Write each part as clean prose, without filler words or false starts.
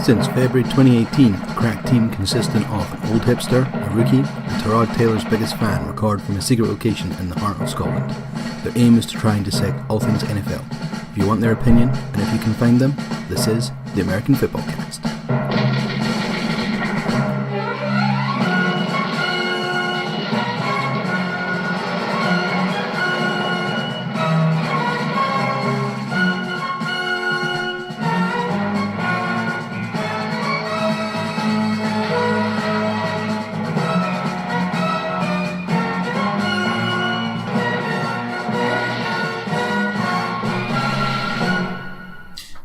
Since February 2018, the crack team consisting of an old hipster, a rookie, and Tyrod Taylor's biggest fan record from a secret location in the heart of Scotland. Their aim is to try and dissect all things NFL. If you want their opinion, and if you can find them, this is the American Fitbaw Cast.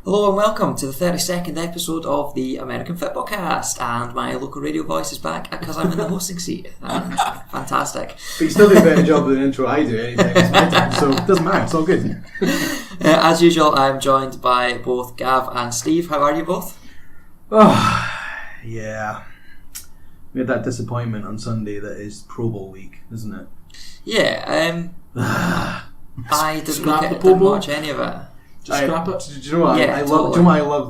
Hello and welcome to the 32nd episode of the American Fitbaw Cast, and my local radio voice is back because I'm in the hosting seat. Fantastic. But you still do a better job of the intro I do anytime it's my time, so it doesn't matter, it's all good. As usual, I'm joined by both Gav and Steve. How are you both? Oh, yeah. We had that disappointment on Sunday that is Pro Bowl week, isn't it? Yeah, I didn't watch any of it. Just scrap it. Do you know what? Yeah, I love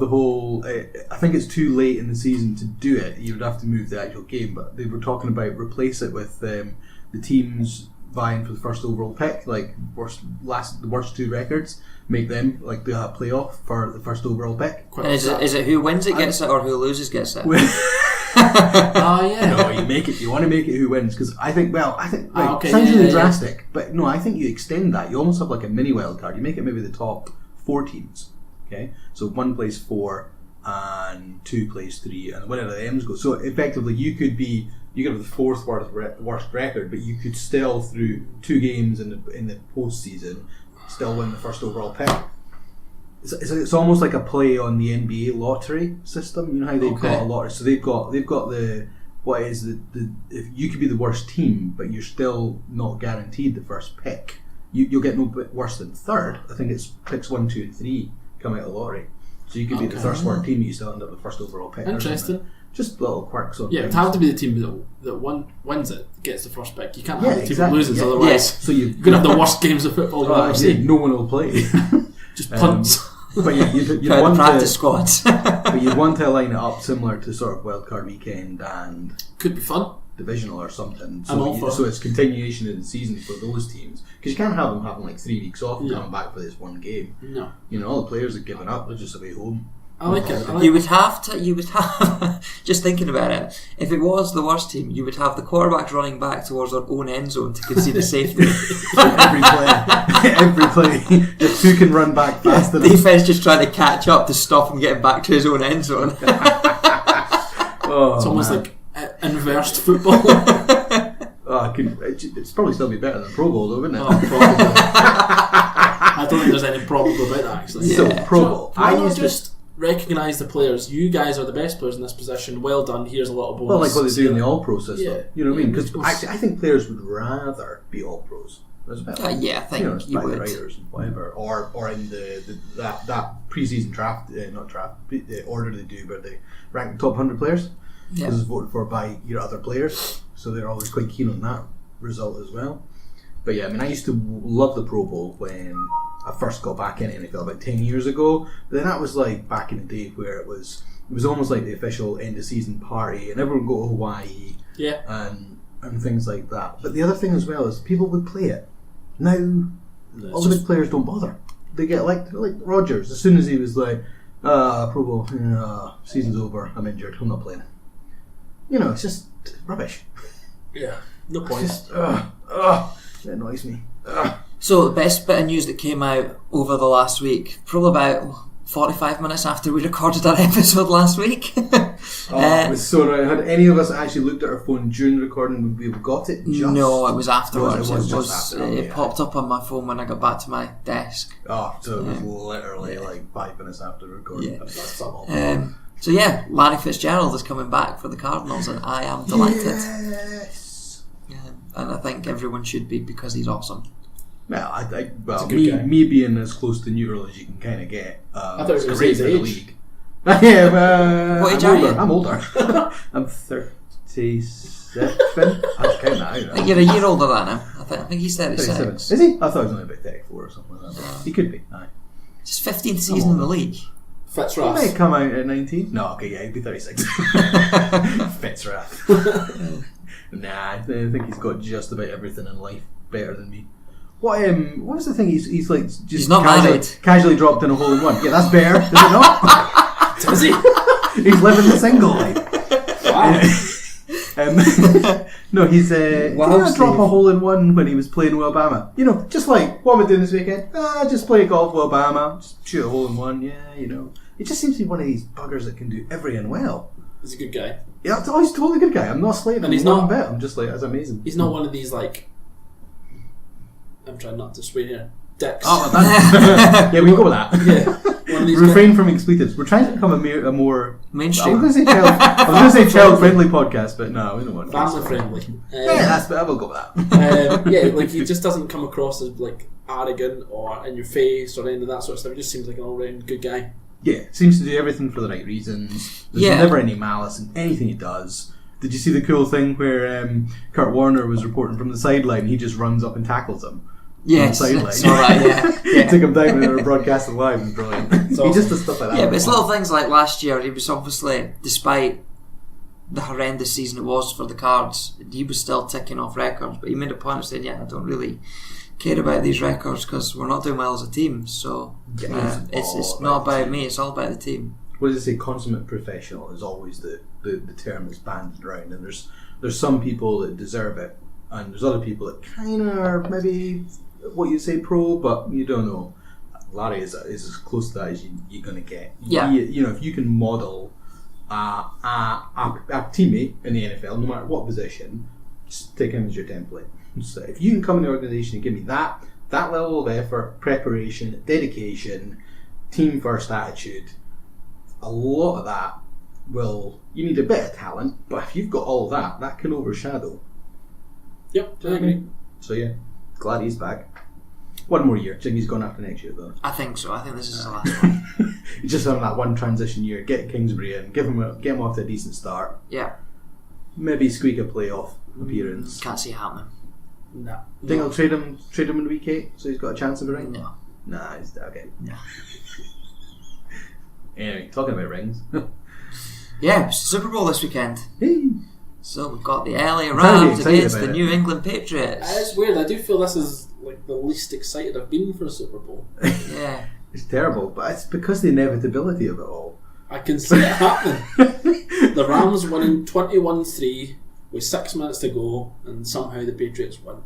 the whole. I think it's too late in the season to do it. You would have to move the actual game, but they were talking about replace it with the teams vying for the first overall pick, like the worst two records, make them like do a playoff for the first overall pick. And is it who wins it gets it, or who loses gets it? Yeah. No, you make it. You want to make it who wins, because I think sounds really drastic, but no, I think you extend that. You almost have like a mini wild card. You make it maybe the top 4 teams, okay? So 1 plays 4 and 2 plays 3, and whatever the M's go. So effectively, you could have the 4th worst record, but you could still, through 2 games in the postseason, still win the first overall pick. It's almost like a play on the NBA lottery system. You know how they've got a lottery, so they've got the what is the if you could be the worst team, but you're still not guaranteed the first pick. You'll get no bit worse than 3rd. I think it's picks 1, 2, and 3 come out of the lottery. So you could be the first worst team, but you still end up with the first overall pick. Interesting. Just little quirks on. Yeah, it'd have to be the team that wins it, gets the first pick. You can't have the team that loses, otherwise. Yes. So you're gonna have the worst games of football you've ever seen. No one will play. Just punts. But you'd want practice squads. But you'd want to line it up similar to sort of wildcard weekend and could be fun. Divisional or something. So it's continuation of the season for those teams, because you can't have them having like 3 weeks off and coming back for this one game. No, all the players have given up. They're just away home. I like it. You would have just thinking about it, if it was the worst team, you would have the quarterbacks running back towards their own end zone to concede a safety. every play, just who can run back faster. The defense just trying to catch up to stop him getting back to his own end zone. It's almost like inversed football. It's probably still be better than Pro Bowl, though, wouldn't it? Oh, probably. I don't think there's any problem about that, actually. Yeah. So Pro Bowl, I just recognise the players. You guys are the best players in this position. Well done. Here's a lot of bonus. Well, like what they do in the All-Pro system. Yeah. You know what I mean? Because I think players would rather be All-Pros. I think you would. Writers and whatever, or in that pre-season draft, the order they do, where they rank the top 100 players. This is voted for by your other players, so they're always quite keen on that result as well. But yeah, I mean, I used to love the Pro Bowl when I first got back into NFL about 10 years ago. But then that was like back in the day where it was almost like the official end of season party, and everyone would go to Hawaii, and things like that. But the other thing as well is people would play it. Now all the big players don't bother. They get like Rodgers. As soon as he was like, Pro Bowl, season's over, I'm injured, I'm not playing. It's just rubbish. Yeah, no point. It annoys me. So the best bit of news that came out over the last week, probably about 45 minutes after we recorded our episode last week. It was so right. Had any of us actually looked at our phone during the recording, would we have got it? No, it was afterwards. It popped up on my phone when I got back to my desk. So it was literally like 5 minutes after the recording. So Larry Fitzgerald is coming back for the Cardinals, and I am delighted. Yes. And I think everyone should be, because he's awesome. Well, me being as close to neutral as you can kind of get. I thought it was his age. What age are you? I'm older. I'm 37. I count that out. I think you're a year older than him. I think he's 36. Is he? I thought he was only about 34 or something like that. He could be. Aye. It's his 15th season in the league. Fitzrath. He may come out at 19. No, okay, yeah, he'd be 36. Fitzrath. Nah, I think he's got just about everything in life better than me. What was the thing? He's like just he's not married. Casually dropped in a hole in one. Yeah, that's better, is it not? Is he? He's living the single life. Wow. No, he's did he not drop a hole in one when he was playing with Obama? You know, just like, what am I doing this weekend? Just play golf with Obama, just shoot a hole in one. Yeah, you know, it just seems to be one of these buggers that can do everything well. He's a good guy. Yeah, he's a totally good guy. I'm not slating him. He's not. Bit. I'm just like, that's amazing. He's not one of these like. I'm trying not to swear here. Dicks. Oh, yeah, we can go with that. Yeah. Refrain from expletives. We're trying to become a more mainstream. I was going to say child-friendly podcast, but no, we don't want family friendly. Yeah, I will go with that. Yeah, like he just doesn't come across as like arrogant or in your face or any of that sort of stuff. He just seems like an all-round good guy. Yeah, seems to do everything for the right reasons. There's never any malice in anything he does. Did you see the cool thing where Kurt Warner was reporting from the sideline? He just runs up and tackles him. Yes, that's alright, yeah. Took him down when they were broadcasting live. It was brilliant. He just does stuff like that. Yeah, but it's little things like last year. He was obviously, despite the horrendous season it was for the Cards, he was still ticking off records. But he made a point of saying, "Yeah, I don't really care about these records because we're not doing well as a team. So it's not about me. It's all about the team." What does it say? Consummate professional is always the term that's banded around, and there's some people that deserve it, and there's other people that kind of are maybe what you say pro, but you don't know. Larry is as close to that as you're going to get. Yeah. You know, if you can model a teammate in the NFL, no matter what position, just take him as your template. So if you can come in the organisation and give me that level of effort, preparation, dedication, team first attitude, a lot of that you need a bit of talent, but if you've got all of that can overshadow. Yep, I agree. So yeah, glad he's back. One more year. Do you think he's gone after next year though? I think so. I think this is his last one. He's just having that one transition year. Get Kingsbury in, get him off to a decent start. Yeah. Maybe squeak a playoff appearance. Can't see it happening. No. Think I'll trade him in week 8 so he's got a chance of a ring? No. Nah, he's okay. No. Anyway, talking about rings. Yeah, it's the Super Bowl this weekend. Hey. So we've got the LA Rams against the New England Patriots. It's weird. I do feel this is like the least excited I've been for a Super Bowl. Yeah. It's terrible, but it's because the inevitability of it all. I can see it happening. The Rams winning 21-3 with 6 minutes to go, and somehow the Patriots win.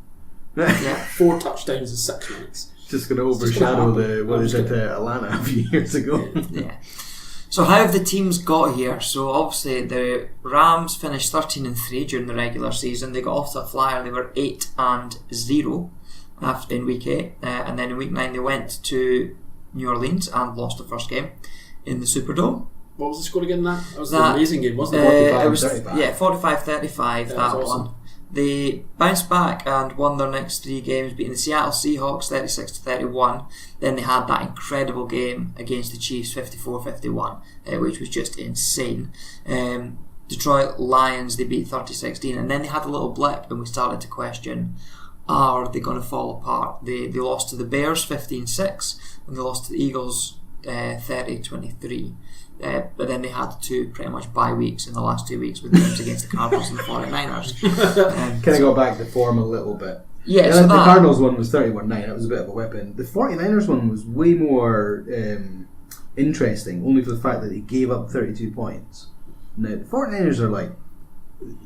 Yeah. 4 touchdowns in 6 minutes. It's just going to overshadow what they did to Atlanta a few years ago. Yeah. So how have the teams got here? So obviously the Rams finished 13-3 during the regular season. They got off to a flyer. They were 8-0 in week 8, and then in week 9 they went to New Orleans and lost the first game in the Superdome. What was the score again? That was an amazing game, wasn't it? 45-35. That one. They bounced back and won their next 3 games, beating the Seattle Seahawks 36-31. Then they had that incredible game against the Chiefs 54-51, which was just insane. Detroit Lions, they beat 30-16, and then they had a little blip and we started to question, are they going to fall apart? They lost to the Bears 15-6 and they lost to the Eagles 30-23. But then they had 2 pretty much bye weeks in the last 2 weeks with games against the Cardinals and the 49ers. Can I go back to form a little bit? Yeah, so the Cardinals one was 31-9. It was a bit of a weapon. The 49ers one was way more interesting, only for the fact that they gave up 32 points. Now, the 49ers are like,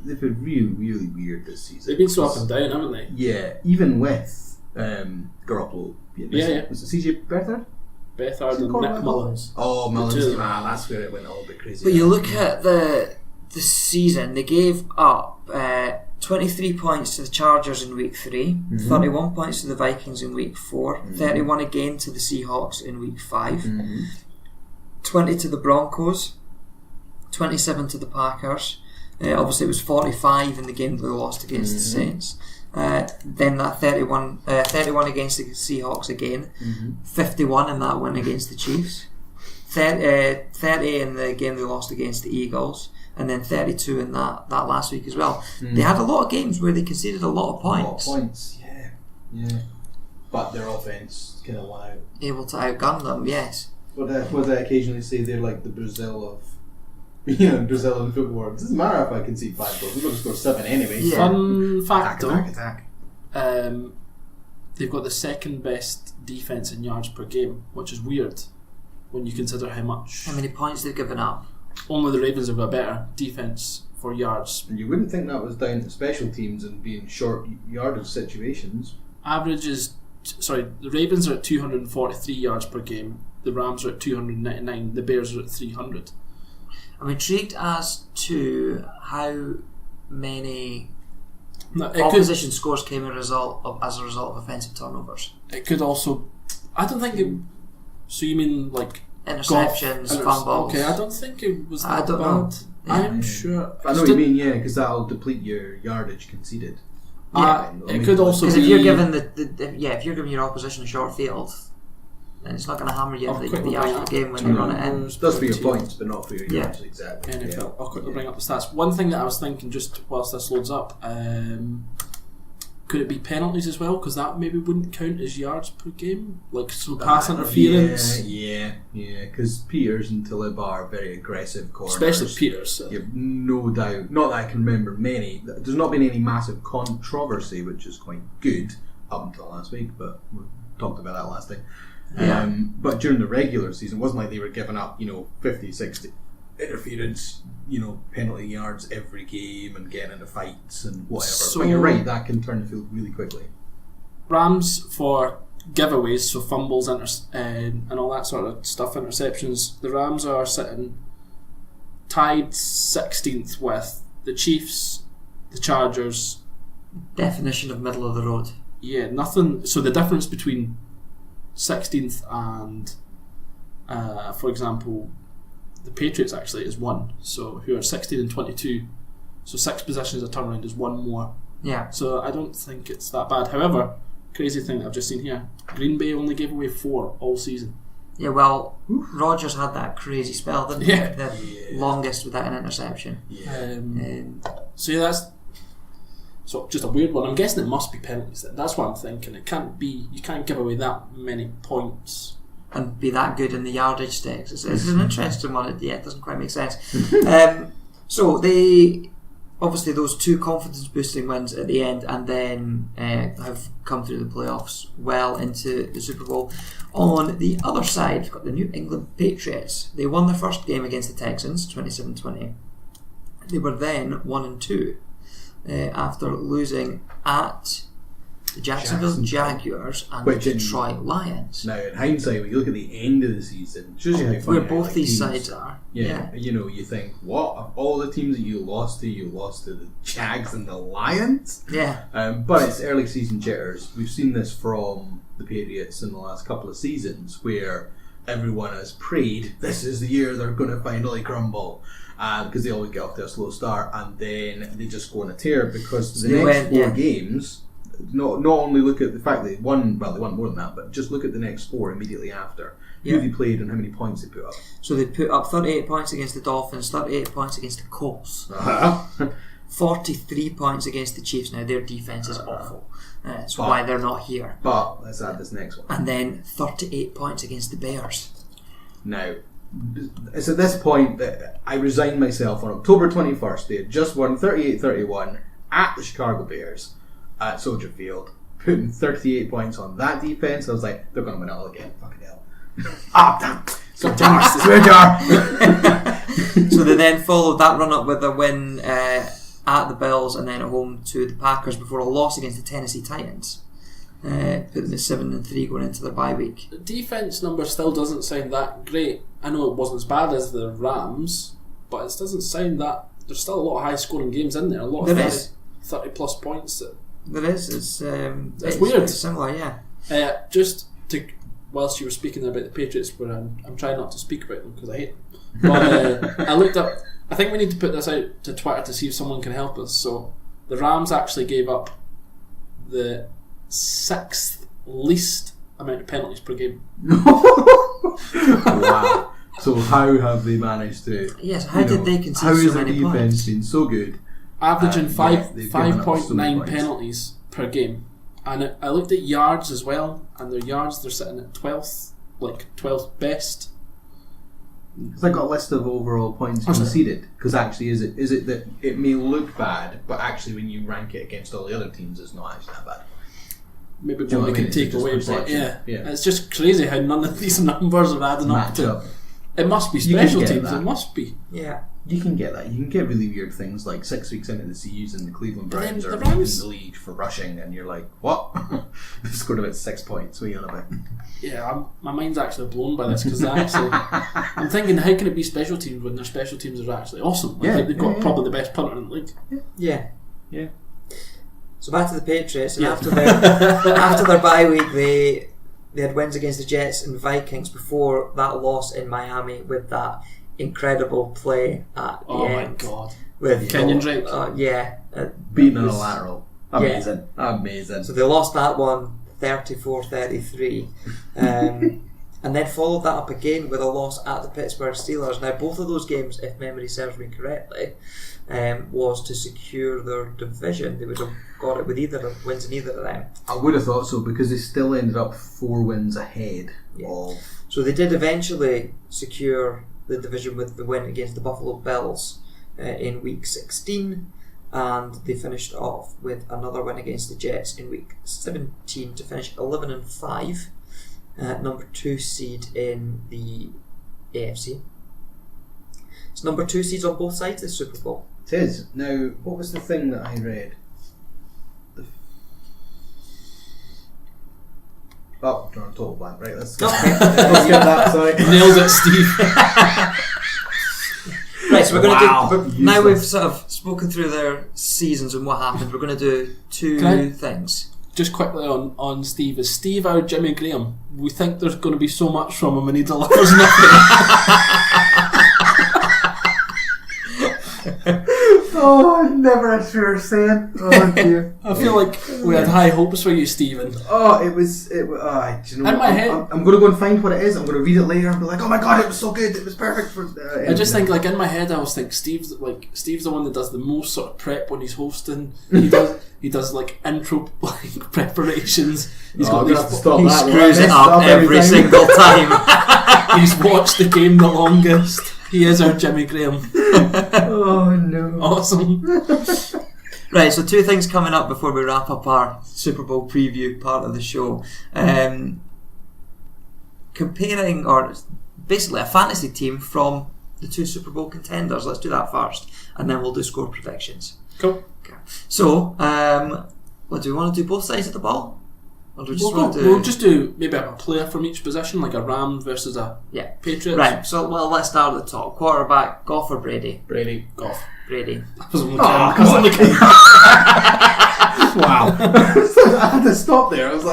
they've been really, really weird this season. They've been so up and down, haven't they? Yeah, even with Garoppolo. Was it CJ Beathard? Beathard and Nick Mullins. Oh, Mullins. That's where it went all a bit crazy. But you look at the season, they gave up 23 points to the Chargers in week 3, 31 points to the Vikings in week 4, 31 again to the Seahawks in week 5, 20 to the Broncos, 27 to the Packers. Obviously it was 45 in the game that they lost against the Saints. Then that 31 against the Seahawks again, 51 in that win against the Chiefs, 30 in the game they lost against the Eagles, and then 32 in that last week as well. They had a lot of games where they conceded a lot of points. Yeah. But their offense kind of won out. Able to outgun them, yes. what I occasionally say they're like the Brazil of Brazilian football. It doesn't matter if I concede 5 goals. We're going to score 7 anyway. Yeah. Fun fact attack. They've got the second best defence in yards per game, which is weird when you consider how many points they've given up. Only the Ravens have got better defence for yards. And you wouldn't think that was down to special teams and being short yardage situations. The Ravens are at 243 yards per game. The Rams are at 299. The Bears are at 300. I'm intrigued as to how many opposition scores came as a result of offensive turnovers. It could also... I don't think it... So you mean like... Interceptions, fumbles. Okay, I don't think it was that bad. Know. Yeah. I'm sure... I know what you mean, yeah, because that'll deplete your yardage conceded. It could also be... Because if you're giving if you're giving your opposition a short field, then it's not going to hammer you the yards per game when you run it in. It does for your points, but not for your yards, exactly. NFL. I'll quickly bring up the stats. One thing that I was thinking just whilst this loads up, could it be penalties as well? Because that maybe wouldn't count as yards per game, like pass interference. Yeah. Because Peters and Taliba are very aggressive corners, especially Peters. You have no doubt. Not that I can remember many. There's not been any massive controversy, which is quite good up until last week. But we talked about that last time. Yeah. But during the regular season, it wasn't like they were giving up 50, 60 interference, penalty yards every game and getting into fights and whatever. So, but you're right, that can turn the field really quickly. Rams for giveaways, so fumbles and all that sort of stuff, interceptions. The Rams are sitting tied 16th with the Chiefs, the Chargers. Definition of middle of the road. Yeah, nothing. So the difference between 16th and, for example, the Patriots actually is 1. So who are 16 and 22. So 6 possessions of turnaround is 1 more. Yeah. So I don't think it's that bad. However, crazy thing that I've just seen here: Green Bay only gave away 4 all season. Yeah, well, Rodgers had that crazy spell, didn't he? The longest without an interception. Yeah. That's just a weird one. I'm guessing it must be penalties. That's what I'm thinking. It can't be. You can't give away that many points and be that good in the yardage stakes. It's an interesting one. It doesn't quite make sense. So they obviously those 2 confidence boosting wins at the end, and then have come through the playoffs well into the Super Bowl. On the other side, we've got the New England Patriots. They won their first game against the Texans, 27-20. They were then 1-2 after losing at the Jacksonville Jaguars and the Detroit Lions. Now, in hindsight, when you look at the end of the season, it shows you how where both these sides are. Yeah, you think, what? Of all the teams that you lost to the Jags and the Lions? Yeah. But it's early season jitters. We've seen this from the Patriots in the last couple of seasons, where everyone has prayed this is the year they're going to finally crumble. Because they always get off to a slow start, and then they just go on a tear, because the next 4 games, not only look at the fact that they won more than that, but just look at the next 4 immediately after. Who they played and how many points they put up. So they put up 38 points against the Dolphins, 38 points against the Colts, 43 points against the Chiefs. Now their defence is awful. That's why they're not here. But let's add this next one. And then 38 points against the Bears. Now, it's at this point that I resigned myself. On October 21st, they had just won 38-31 at the Chicago Bears at Soldier Field, putting 38 points on that defense. I was like, they're going to win it all again. Fucking hell. Damn. So they then followed that run up with a win at the Bills and then at home to the Packers before a loss against the Tennessee Titans. Put them at 7-3 going into their bye week. The defense number still doesn't sound that great. I know it wasn't as bad as the Rams, but it doesn't sound that. There's still a lot of high scoring games in there. A lot of 30 plus points. There is. It's weird. It's similar, yeah. Just to, whilst you were speaking about the Patriots, where I'm trying not to speak about them because I hate them. But I looked up. I think we need to put this out to Twitter to see if someone can help us. So the Rams actually gave up the 6th least amount of penalties per game. Wow. So how have they managed to? Yes. How did they concede so many points? How has the defense been so good? Averaging 5.9 penalties per game, and I looked at yards as well, and their yards they're sitting at 12th best Because I got a list of overall points conceded. Because actually, is it that it may look bad, but actually when you rank it against all the other teams, it's not actually that bad. Maybe what we can take away, but it's just crazy how none of these numbers are adding up to. It must be special teams. It must be. Yeah. You can get that. You can get really weird things like 6 weeks into the season, the Cleveland Browns are leading the league for rushing, and you're like, what? They scored about 6 points. What are you on about? Yeah, my mind's actually blown by this because I'm thinking, how can it be special teams when their special teams are actually awesome? Like, they've got probably the best punter in the league. Yeah. So back to the Patriots, and after their bye week, they had wins against the Jets and Vikings before that loss in Miami with that incredible play at the end. Oh my god. With Kenyon Drake. Beating on a lateral. Amazing. Amazing. So they lost that one 34-33. And then followed that up again with a loss at the Pittsburgh Steelers. Now both of those games, if memory serves me correctly, was to secure their division. They would have got it with wins in either of them. I would have thought so, because they still ended up 4 wins ahead of... So they did eventually secure the division with the win against the Buffalo Bills in week 16, and they finished off with another win against the Jets in week 17 to finish 11-5, number 2 seed in the AFC. It's number 2 seeds on both sides of the Super Bowl. It is. Now, what was the thing that I read? Oh, drawing a total blank. Right, let's skip that. Sorry. Nailed it, Steve. Right, so we're going to do... Now we've sort of spoken through their seasons and what happened, we're going to do 2 things. Just quickly on Steve. Is Steve our Jimmy Graham? We think there's going to be so much from him and he delivers nothing. Oh, never a sure saying. Oh dear. I feel like we had high hopes for you, Stephen. Oh, it was. Do you know? In my head, I'm going to go and find what it is. I'm going to read it later and be like, oh my god, it was so good. It was perfect for. I just think, like, in my head, I always think Steve's the one that does the most sort of prep when he's hosting. He does like intro preparations. He's got these. He screws it up every single time. He's watched the game the longest. He is our Jimmy Graham. Oh no. Awesome. Right, so 2 things coming up before we wrap up our Super Bowl preview part of the show. Comparing, or basically a fantasy team from the 2 Super Bowl contenders. Let's do that first, and then we'll do score predictions. Cool. Okay. So, what do we want to do? Both sides of the ball? Or do we just we'll just do maybe a player from each position, like a Rams versus a Patriots. Right, so let's start at the top. Quarterback, Goff or Brady? Brady. Goff. Brady. I was looking. Wow. I had to stop there. I was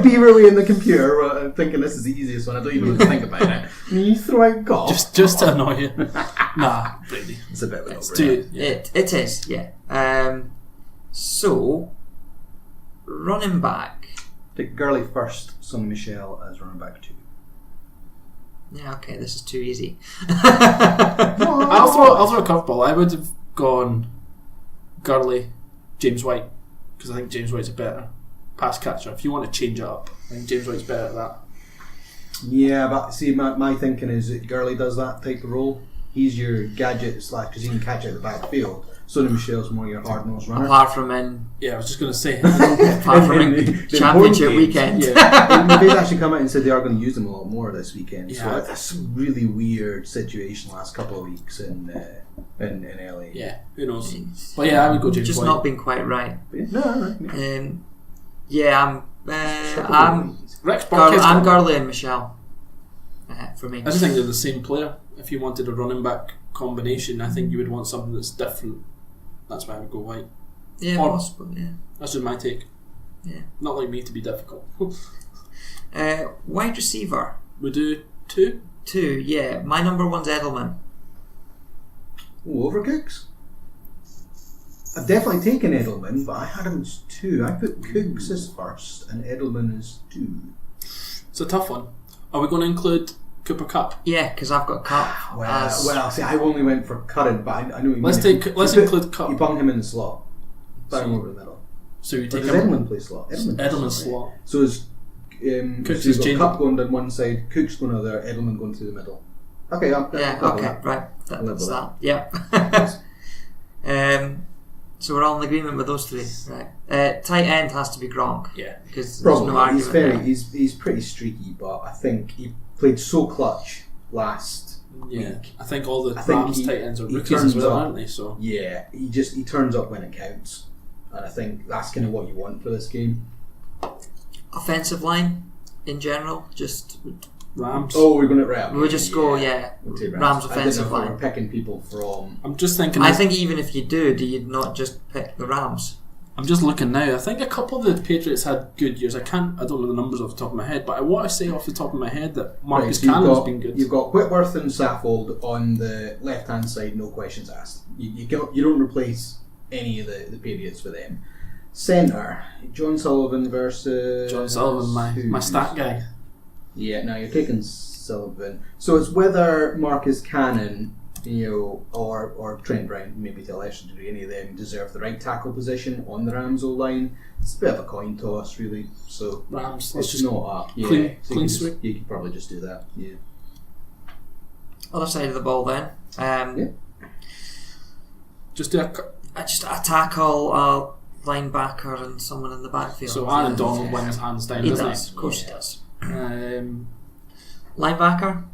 beaverly in the computer thinking this is the easiest one. I don't even have to think about it. And you throw out Goff. Just to annoy you. Nah, Brady. It's a bit of a no-brainer. It is, yeah. So, running back. Pick Gurley first, Sonny Michel as running back 2. Yeah, okay, this is too easy. I'll throw a curveball. I would have gone Gurley, James White, because I think James White's a better pass catcher. If you want to change it up, I think James White's better at that. Yeah, but see, my thinking is that Gurley does that type of role. He's your gadget / because he can catch out the backfield. Sonny Michel's more your hard-nosed runner. Apart from in... Yeah, I was just going to say. apart from in championship weekend. Yeah. They've actually come out and said they are going to use them a lot more this weekend. Yeah. So that's a really weird situation last couple of weeks in LA. Yeah, who knows? But yeah, I would go James just White. Not been quite right. No. I'm Rex Burkhead's I'm Gurley and Michelle. For me, I just think they're the same player. If you wanted a running back combination, I think you would want something that's different. That's why I would go White. Yeah, possible. Yeah, that's just my take. Yeah, not like me to be difficult. Wide receiver. We do 2. 2. Yeah, my number 1's Edelman. Over Cooks? I've definitely taken Edelman, but I had him as 2. I put Cooks as first and Edelman as 2. It's a tough one. Are we going to include Cooper Kupp? Yeah, because I've got Kupp. Well, see, I only went for Curran, but I know you let's include Kupp. You bung him in the slot. Bung him over the middle. So you take does Edelman play slot? Edelman slot. So is Cooks so is changing. Kupp going down one side, Cooks going over there, Edelman going through the middle. Okay, right. That's that. Yeah. So we're all in agreement with those three, right? Tight end has to be Gronk. Yeah, because there's no argument. He's pretty streaky, but I think he played so clutch last week. I think all the Rams tight ends are rookies as well, aren't they? So yeah, he turns up when it counts, and I think that's kind of what you want for this game. Offensive line in general, just Rams. Oh, we're going to Rams. We'll just go, Rams offensive line. We're picking people from. I'm just thinking. I think even if you do you not just pick the Rams? I'm just looking now. I think a couple of the Patriots had good years. I don't know the numbers off the top of my head, but I want to say off the top of my head that Marcus Cannon's been good. You've got Whitworth and Saffold on the left hand side, no questions asked. You don't replace any of the Patriots with them. Centre, John Sullivan versus John Sullivan, my stat guy. Yeah, now you're taking Sullivan. So it's whether Marcus Cannon, or Trent Brown, maybe to a lesser degree, any of them deserve the right tackle position on the Rams O-line. It's a bit of a coin toss, really. So Rams, it's just not a clean sweep. You could probably just do that. Yeah. Other side of the ball, then. Just do a tackle, a linebacker, and someone in the backfield. So Aaron Donald wins hands down, doesn't he? Of course he does. Linebacker.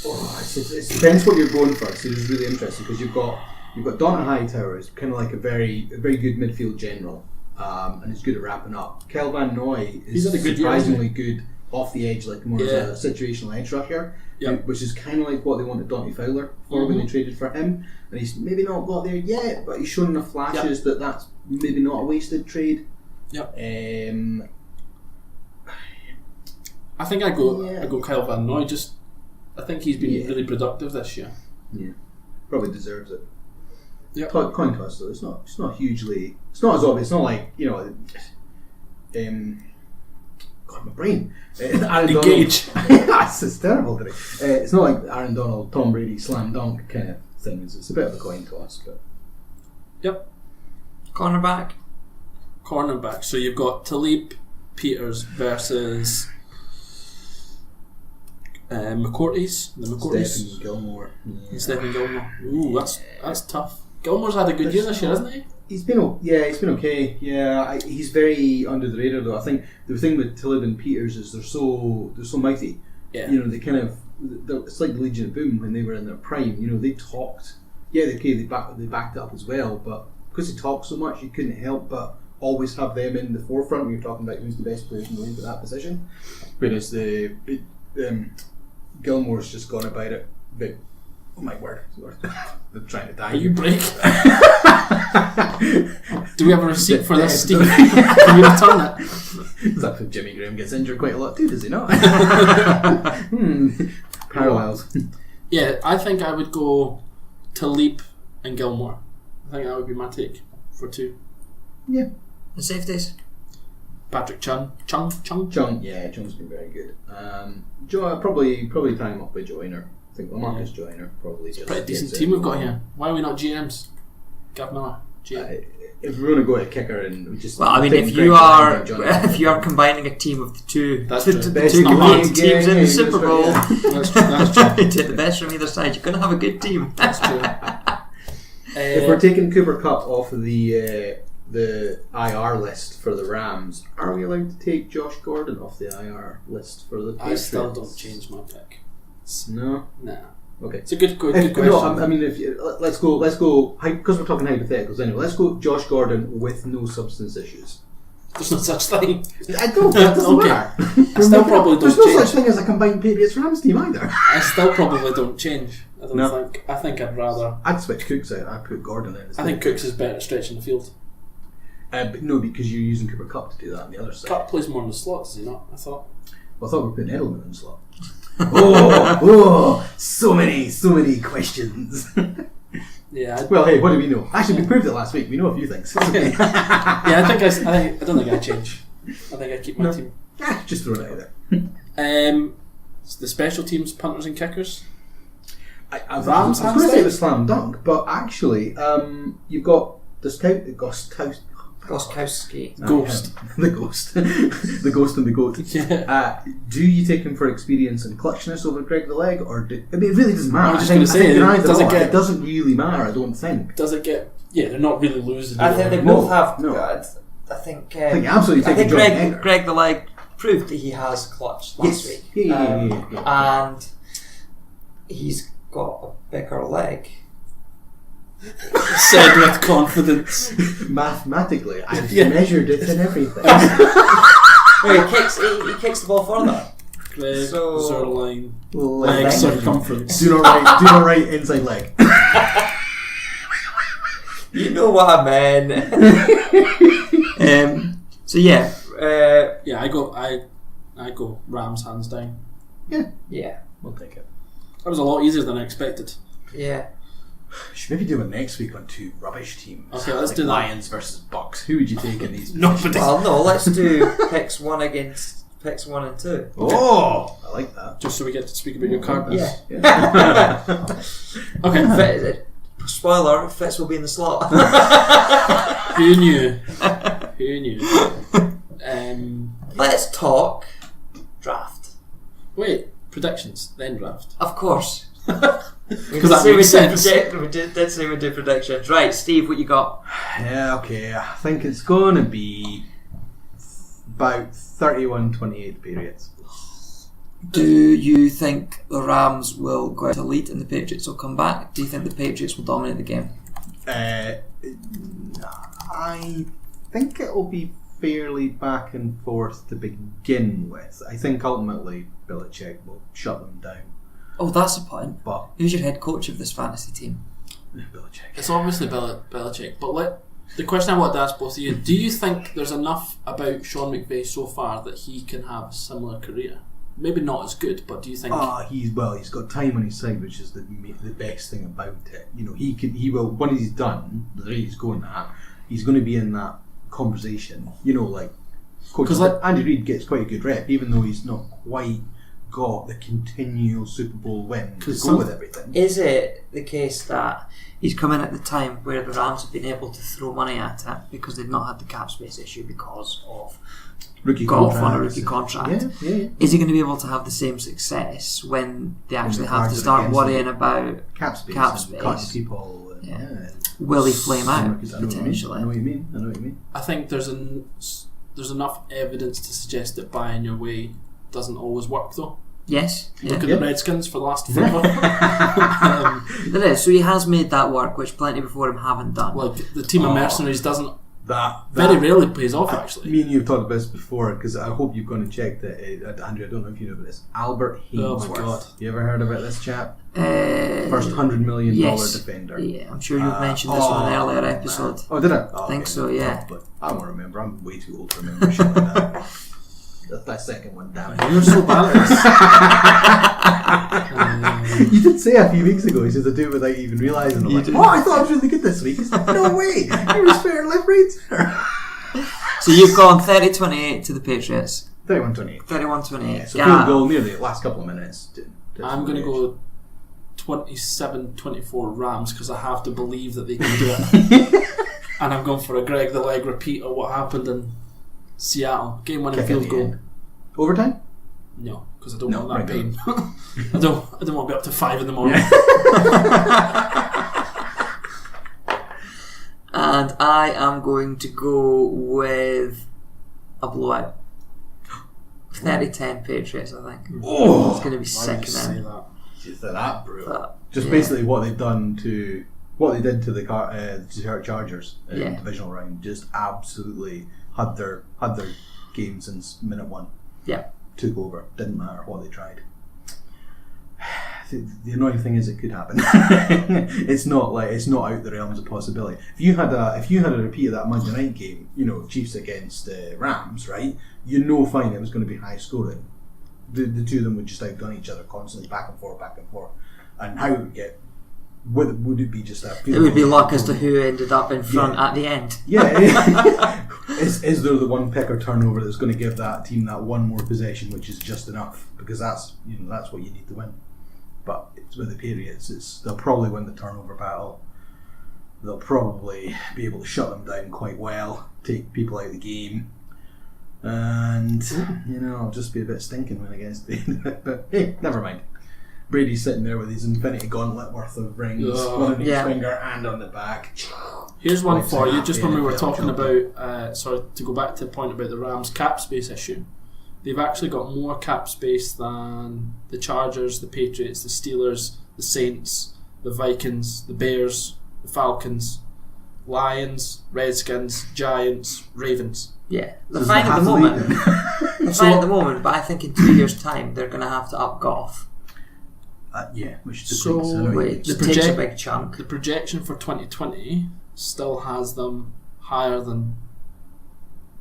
It depends what you're going for. So it's really interesting because you've got Donta Hightower, who's kind of like a very good midfield general, and he's good at wrapping up. Kel Van Noy is surprisingly good off the edge, like more as a situational edge rusher, which is kind of like what they wanted Dante Fowler for when they traded for him. And he's maybe not got there yet, but he's shown enough flashes that that's maybe not a wasted trade. Yep. I think I go Kyle Van Noy. I think he's been really productive this year. Yeah, probably deserves it. Yeah. Coin toss though. It's not hugely. It's not as obvious. It's not like God, my brain. Aaron Gage. That's terrible today. It's not like Aaron Donald, Tom Brady slam dunk kind of thing. It's a bit of a coin toss, but. Yep. Cornerback. So you've got Talib Peters versus McCourties. Stephen Gilmore. Yeah. Stephen Gilmore. Ooh, that's tough. Gilmore's had a good year this year, hasn't he? He's been okay. Yeah, he's very under the radar though. I think the thing with Talib and Peters is they're so mighty. Yeah. They it's like the Legion of Boom when they were in their prime. They talked. Yeah, they backed it up as well, but because they talked so much, you couldn't help but always have them in the forefront when you're talking about who's the best player in the league at that position. Whereas Gilmore's just gone about it. But, oh my word, they're trying to die. Are you break? Do we have a receipt for this, Steve? Can you return it? That's when Jimmy Graham gets injured quite a lot too, does he not? Parallels. Yeah, I think I would go Talib and Gilmore. I think that would be my take for two. Yeah. The safeties? Patrick Chung. Yeah, Chung's been very good. Probably tie him up with Joyner. I think Lamarcus Joyner probably. It's a pretty decent team we've got here. Why are we not GMs? Gav Miller, GM. If we're going to go to kicker and we just. Well, I mean, if you are combining a team of the two, that's the two competing teams in the Super Bowl, that's true. Take the best from either side. You're going to have a good team. That's true. If we're taking Cooper Kupp off of the IR list for the Rams, are we allowed to take Josh Gordon off the IR list for the Patriots? I still don't change my pick. No? Nah. Okay. It's a good question. No, I mean, let's go, because we're talking hypotheticals anyway, let's go Josh Gordon with no substance issues. There's no such thing. I don't, that doesn't matter. I still probably don't change. There's no such thing as a combined Patriots-Rams team either. I still probably don't change. I think I'd rather... I'd switch Cooks out, I'd put Gordon in. I think Cooks is better at stretching the field. But no, because you're using Cooper Kupp to do that on the other side. Kupp plays more in the slot, does he not? I thought we were putting Edelman in the slot. So many questions. Yeah. Well, hey, what do we know? Actually, we proved it last week. We know a few things. Yeah, I don't think I change. I think I keep my team. Just throw it out there. The special teams, punters and kickers. I was going to say it was slam dunk, but actually, you've got the Goskowski. Ghost. The Ghost. The Ghost and the Goat. Yeah. Do you take him for experience and clutchness over Greg the Leg? Or it really doesn't matter. I was just going to say, it doesn't really matter, I don't think. Does it get... Yeah, they're not really losing. I think they both have... No. I think absolutely I think Greg the Leg proved that he has clutch last week. Yeah. And he's got a bigger leg. Said with confidence. Mathematically, I've measured it and everything. Well, he kicks the ball further. Greg, So- Zerline, Leg leg circumference. Do not write inside leg. You know what I meant. So yeah. Yeah, I go Rams hands down. Yeah. We'll take it. That was a lot easier than I expected. Yeah. Should maybe do it next week on two rubbish teams. Okay, let's do that. Lions versus Bucks. Who would you take in these? Nobody. Well, no. Let's do picks 1 against picks 1 and 2. Oh, I like that. Just so we get to speak about your Cardinals. Yeah. Okay. Spoiler: Fitz will be in the slot. Who knew? Who knew? Let's talk draft. Wait, predictions, then draft. Of course. Because that makes sense. We did say we'd do predictions. Right, Steve, what you got? Yeah, okay. I think it's going to be about 31-28 periods. Do you think the Rams will go out to lead and the Patriots will come back? Do you think the Patriots will dominate the game? I think it'll be fairly back and forth to begin with. I think ultimately Belichick will shut them down. Oh, that's a point. But Who's your head coach of this fantasy team? Belichick. It's obviously Belichick, but the question I want to ask both of you: do you think there's enough about Sean McVay so far that he can have a similar career? Maybe not as good, but do you think? He's got time on his side, which is the best thing about it. You know, he will when he's done the rate he's going at, he's going to be in that conversation. You know, like coach Andy Reid gets quite a good rep, even though he's not quite got the continual Super Bowl win to go with everything. Is it the case that he's come in at the time where the Rams have been able to throw money at it because they've not had the cap space issue because of golf on a rookie contract? Yeah. Is he going to be able to have the same success when they actually have to start worrying about cap space? Cutting people. Will he flame out potentially? I know what you mean. I think there's enough evidence to suggest that buying your way doesn't always work, though. Yes. Look at the Redskins for the last forever. There is. So he has made that work, which plenty before him haven't done. Like the team of mercenaries doesn't. That very rarely pays off, actually. Me and you have talked about this before, because I hope you've gone and checked it. Andrew, I don't know if you know about this. Albert Haynesworth. Oh my God. You ever heard about this chap? First $100 million defender. Yeah, I'm sure you've mentioned this on an earlier episode. Man. Oh, did I? I think so, yeah. But I don't remember. I'm way too old to remember shit like that. That second one down. You're so bad at this. You did say a few weeks ago, he says I do it without even realising. I'm like, I thought I was really good this week. He's like, no way, you were fair left right. So you've gone 30-28 to the Patriots. 31-28. 31-28. Yeah, so field goal near the last couple of minutes. I'm going to go 27-24 Rams because I have to believe that they can do it. And I'm going for a Greg the Leg repeat of what happened in Seattle. Game winning field goal. Overtime? No, because I don't want that pain. I don't want to be up to 5 in the morning. And I am going to go with a blowout. 30-10 Patriots, I think. Oh, it's going to be sick then. Just that brutal. Basically what they've done to what they did to the Chargers in the divisional round. Just absolutely had their game since minute one. Yeah. Took over. Didn't matter what they tried. The annoying thing is it could happen. It's not out the realms of possibility. If you had a repeat of that Monday night game, Chiefs against Rams, right? Fine, it was going to be high scoring. The two of them would just outgun each other constantly, back and forth. And how it would get? Would it be just that? It would be luck as to who ended up in front at the end. Yeah. Is there the one pick or turnover that's going to give that team that one more possession, which is just enough? Because that's what you need to win. But it's with the Patriots, they'll probably win the turnover battle. they'll probably be able to shut them down quite well, take people out of the game, and I'll just be a bit stinking when it gets to the end of it. But hey, never mind. Brady's sitting there with his infinity gauntlet worth of rings, one on each finger and on the back. Here's one for you, just when we were talking about, sorry, to go back to the point about the Rams' cap space issue. They've actually got more cap space than the Chargers, the Patriots, the Steelers, the Saints, the Vikings, the Bears, the Falcons, Lions, Redskins, Giants, Ravens. Yeah, they're fine at the moment. They're fine at the moment, but I think in 2 years' time they're going to have to up Goff. Which takes a big chunk. The projection for 2020 still has them higher than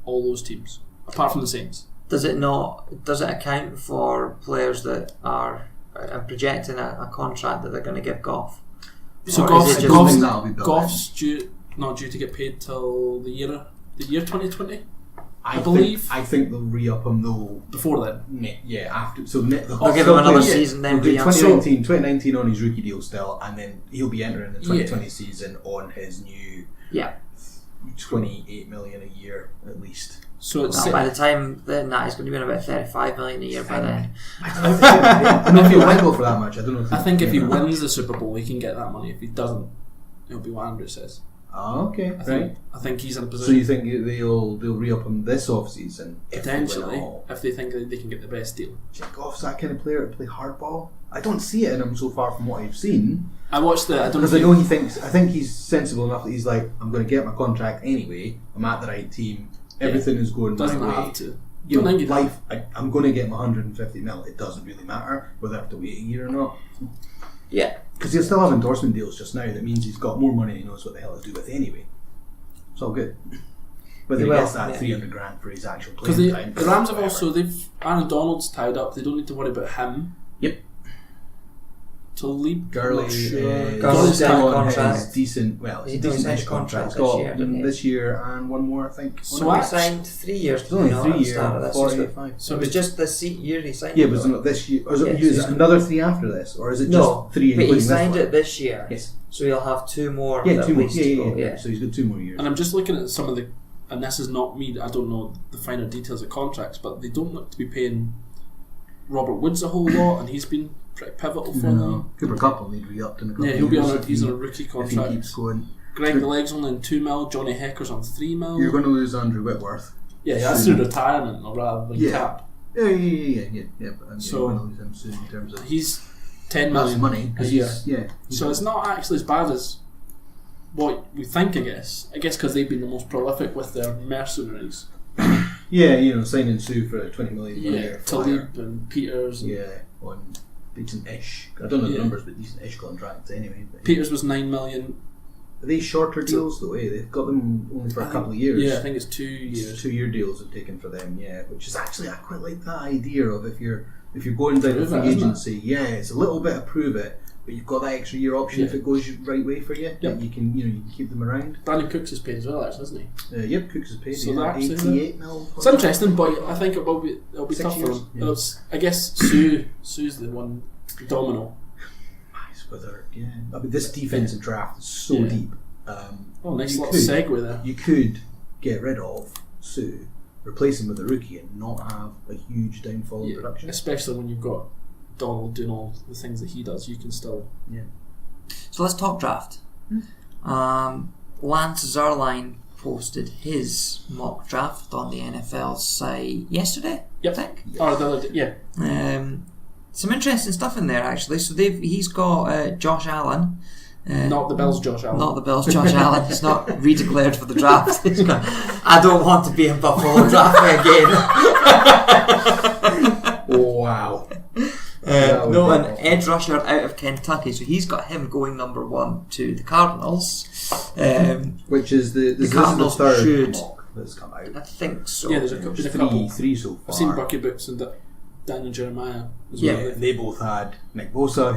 all those teams, apart from the Saints. Does it not? Does it account for players that are projecting a contract that they're going to give Goff? So Goff's not due to get paid till the year 2020. I believe. I think they'll re-up him though before then. After. So they'll give him another season. Then do 2019 on his rookie deal still, and then he'll be entering the 2020 season on his new 28 million a year at least. So by the time then he's going to be on about 35 million a year by then. I don't know if he'll go for that much. I don't know. I think if he wins the Super Bowl, he can get that money. If he doesn't, it'll be what Andrew says. Oh, okay, I think he's in a position. So you think they'll re-up him this off-season? Potentially, if they think that they can get the best deal. Goff's that kind of player to play hardball. I don't see it in him so far from what I've seen. I watched because I know he thinks. I think he's sensible enough that he's like, I'm going to get my contract anyway. I'm at the right team. Everything is going my way. Doesn't have to. I'm going to get my 150 mil. It doesn't really matter whether I have to wait a year or not. Yeah. Because he'll still have endorsement deals just now. That means he's got more money and he knows what the hell to do with anyway. It's all good. Whether he gets that 300 grand for his actual playing time. The Rams have also, Aaron Donald's tied up. They don't need to worry about him. Yep. Talib Gurley's still on his decent, it's a decent-ish contract. He's got this year and one more, I think. So he signed 3 years. It's only 3 years, 45. So it was just this year he signed. Yeah, but it's not this year. Or is it another 3 after this, or is it just 3? But he signed it this year. Yes. So he'll have 2 more. Yeah, 2 more. Yeah. So he's got 2 more years. And I'm just looking at some of the, and this is not me. I don't know the finer details of contracts, but they don't look to be paying Robert Woods a whole lot, and he's been pretty pivotal for them. Cooper Kupp will need re-upped in a couple of years. He'll be on he's on a rookie contract. If he keeps going. Greg the Leg's only on 2 mil. Johnny Hecker's on 3 mil. You're going to lose Andrew Whitworth. Yeah, that's through retirement rather than cap. Yeah. But so you're going to lose him soon in terms of he's 10 million money a year. So it's not actually as bad as what we think. I guess because they've been the most prolific with their mercenaries. Yeah, signing Sue for 20 million a year. Talib and Peters. On decent-ish. I don't know the numbers, but decent-ish contracts anyway. Peters was 9 million. Are they shorter deals though? They've got them only for a couple of years. Yeah, I think it's 2 years. It's 2-year deals have taken for them. Yeah, which is actually I quite like that idea of if you're going down to free agency. It's a little bit of prove it, but you've got that extra year option if it goes the right way for you. Yep. You can keep them around. Brandon Cooks is paid as well, actually, isn't he? Yep, Cooks is paid. So 88 mil. It's interesting, but I think it'll be tough for him. Yeah. I guess Sue's the one domino. I mean, this defensive draft is so deep. Nice little segue there. You could get rid of Sue, replace him with a rookie, and not have a huge downfall in production. Especially when you've got Donald doing all the things that he does, you can still. Yeah. So let's talk draft. Lance Zierlein posted his mock draft on the NFL site yesterday. Yep. I think. Or the other day, some interesting stuff in there actually. So he's got Josh Allen. Not the Bills' Josh Allen. Not the Bills' Josh Allen. He's not redeclared for the draft. I don't want to be in Buffalo. Draft me again. Wow. An edge rusher out of Kentucky. So he's got him going number 1 to the Cardinals. Which is the Cardinals third mock that's come out. I think so. Yeah, there's a couple. Three so far. I've seen Bucky Brooks and Daniel Jeremiah as well. Yeah, they both had Nick Bosa,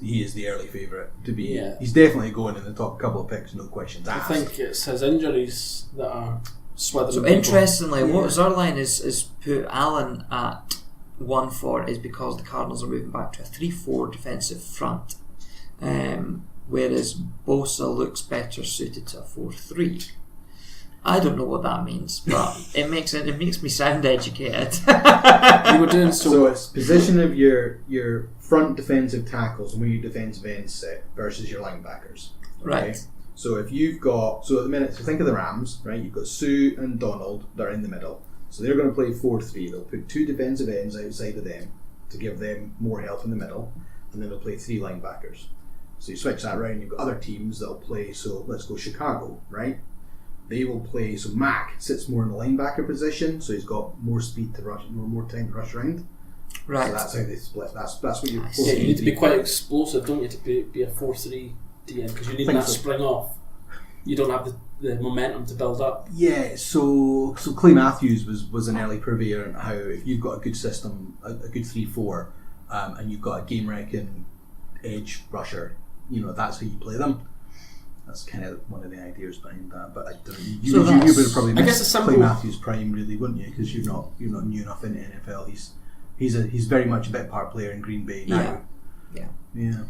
he is the early favourite to be. Yeah. He's definitely going in the top couple of picks, no questions asked. I think it's his injuries that are swithering. So interestingly, what Zierlein is put Allen at 1 for is because the Cardinals are moving back to a 3-4 defensive front. whereas Bosa looks better suited to a 4-3. I don't know what that means, but it makes me sound educated. You were doing so it's position of your front defensive tackles and where your defensive ends sit versus your linebackers. Okay? Right. So if you've got, so at the minute, so think of the Rams, right? You've got Sue and Donald, they're in the middle. So they're going to play 4-3. They'll put 2 defensive ends outside of them to give them more help in the middle, and then they'll play 3 linebackers. So you switch that around, you've got other teams that'll play, so let's go Chicago, right? They will play, so Mac sits more in the linebacker position, so he's got more speed to rush, more time to rush around. Right. So that's how they split. That's what you. Yeah, you need to be quite explosive, don't you, to be a 4-3 DM, because you need that spring off. You don't have the momentum to build up. Yeah, so Clay Matthews was an early purveyor on how if you've got a good system, a good 3-4, and you've got a game wrecking edge rusher, that's how you play them. That's kind of one of the ideas behind that. But I don't. You would have probably missed Clay Matthews' prime, really, wouldn't you? Because you're not new enough in the NFL. He's very much a bit part player in Green Bay now. Yeah.